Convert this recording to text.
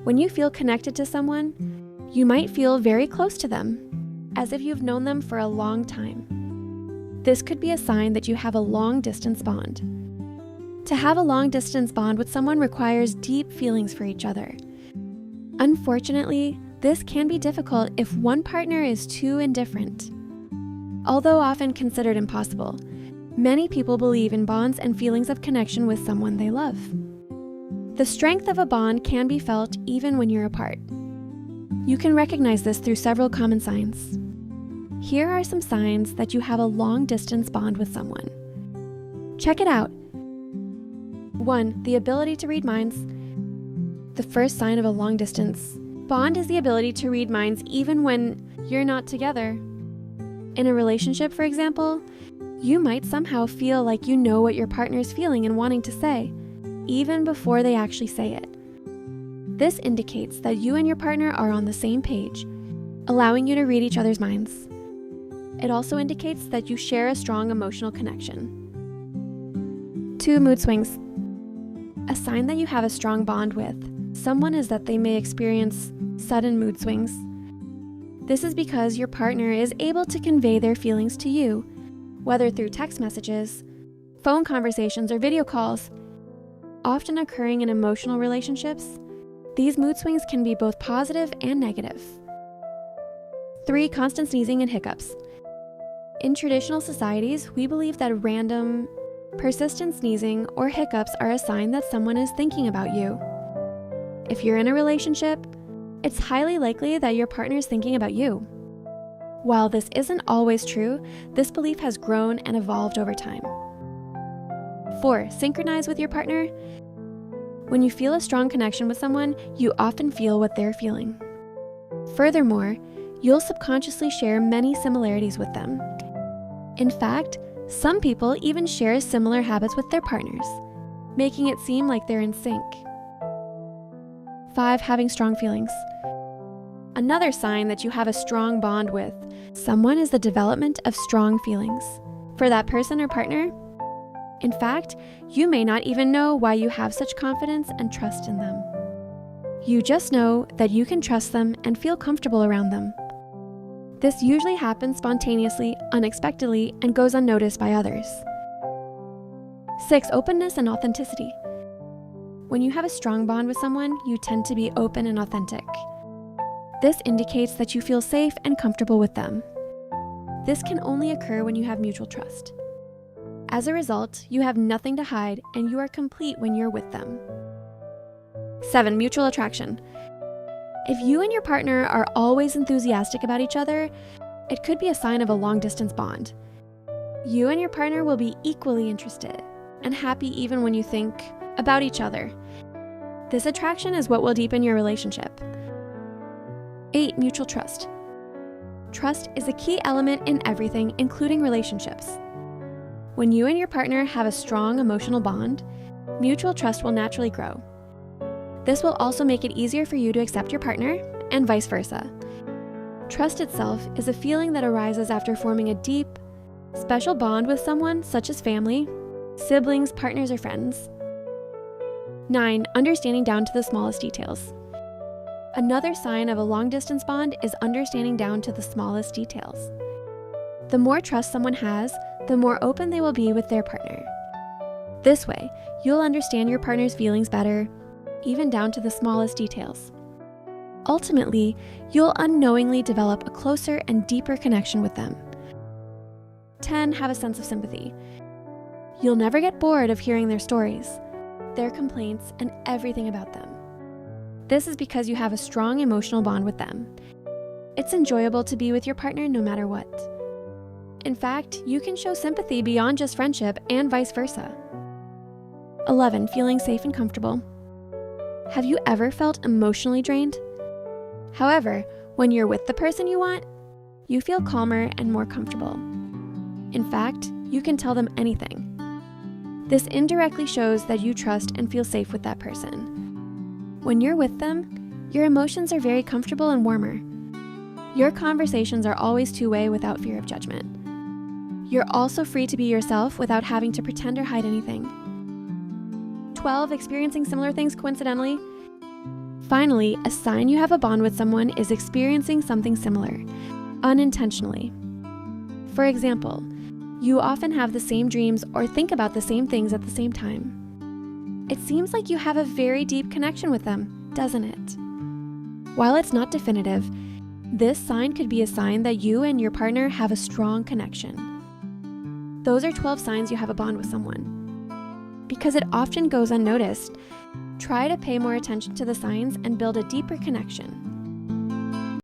When you feel connected to someone, you might feel very close to them, as if you've known them for a long time. This could be a sign that you have a long-distance bond. To have a long-distance bond with someone requires deep feelings for each other. Unfortunately, this can be difficult if one partner is too indifferent. Although often considered impossible, many people believe in bonds and feelings of connection with someone they love. The strength of a bond can be felt even when you're apart. You can recognize this through several common signs. Here are some signs that you have a long-distance bond with someone. Check it out. 1. The ability to read minds. The first sign of a long-distance bond is the ability to read minds even when you're not together. In a relationship, for example, you might somehow feel like you know what your partner is feeling and wanting to say, even before they actually say it. This indicates that you and your partner are on the same page, allowing you to read each other's minds. It also indicates that you share a strong emotional connection. 2. Mood swings. A sign that you have a strong bond with someone is that they may experience sudden mood swings. This is because your partner is able to convey their feelings to you, whether through text messages, phone conversations, or video calls. Often occurring in emotional relationships, these mood swings can be both positive and negative. 3. Constant sneezing and hiccups. In traditional societies, we believe that random, persistent sneezing or hiccups are a sign that someone is thinking about you. If you're in a relationship, it's highly likely that your partner is thinking about you. While this isn't always true, this belief has grown and evolved over time. 4. Synchronize with your partner. When you feel a strong connection with someone, you often feel what they're feeling. Furthermore, you'll subconsciously share many similarities with them. In fact, some people even share similar habits with their partners, making it seem like they're in sync. 5. Having strong feelings. Another sign that you have a strong bond with someone is the development of strong feelings for that person or partner. In fact, you may not even know why you have such confidence and trust in them. You just know that you can trust them and feel comfortable around them. This usually happens spontaneously, unexpectedly, and goes unnoticed by others. 6. Openness and authenticity. When you have a strong bond with someone, you tend to be open and authentic. This indicates that you feel safe and comfortable with them. This can only occur when you have mutual trust. As a result, you have nothing to hide and you are complete when you're with them. 7. Mutual attraction. If you and your partner are always enthusiastic about each other, it could be a sign of a long-distance bond. You and your partner will be equally interested and happy even when you think about each other. This attraction is what will deepen your relationship. 8. Mutual trust. Trust is a key element in everything, including relationships. When you and your partner have a strong emotional bond, mutual trust will naturally grow. This will also make it easier for you to accept your partner, and vice versa. Trust itself is a feeling that arises after forming a deep, special bond with someone such as family, siblings, partners, or friends. 9. Understanding down to the smallest details. Another sign of a long-distance bond is understanding down to the smallest details. The more trust someone has, the more open they will be with their partner. This way, you'll understand your partner's feelings better, even down to the smallest details. Ultimately, you'll unknowingly develop a closer and deeper connection with them. 10. Have a sense of sympathy. You'll never get bored of hearing their stories, their complaints, and everything about them. This is because you have a strong emotional bond with them. It's enjoyable to be with your partner no matter what. In fact, you can show sympathy beyond just friendship and vice versa. 11. Feeling safe and comfortable. Have you ever felt emotionally drained? However, when you're with the person you want, you feel calmer and more comfortable. In fact, you can tell them anything. This indirectly shows that you trust and feel safe with that person. When you're with them, your emotions are very comfortable and warmer. Your conversations are always two-way without fear of judgment. You're also free to be yourself without having to pretend or hide anything. 12. Experiencing similar things coincidentally. Finally, a sign you have a bond with someone is experiencing something similar, unintentionally. For example, you often have the same dreams or think about the same things at the same time. It seems like you have a very deep connection with them, doesn't it? While it's not definitive, this sign could be a sign that you and your partner have a strong connection. Those are 12 signs you have a bond with someone. Because it often goes unnoticed, try to pay more attention to the signs and build a deeper connection.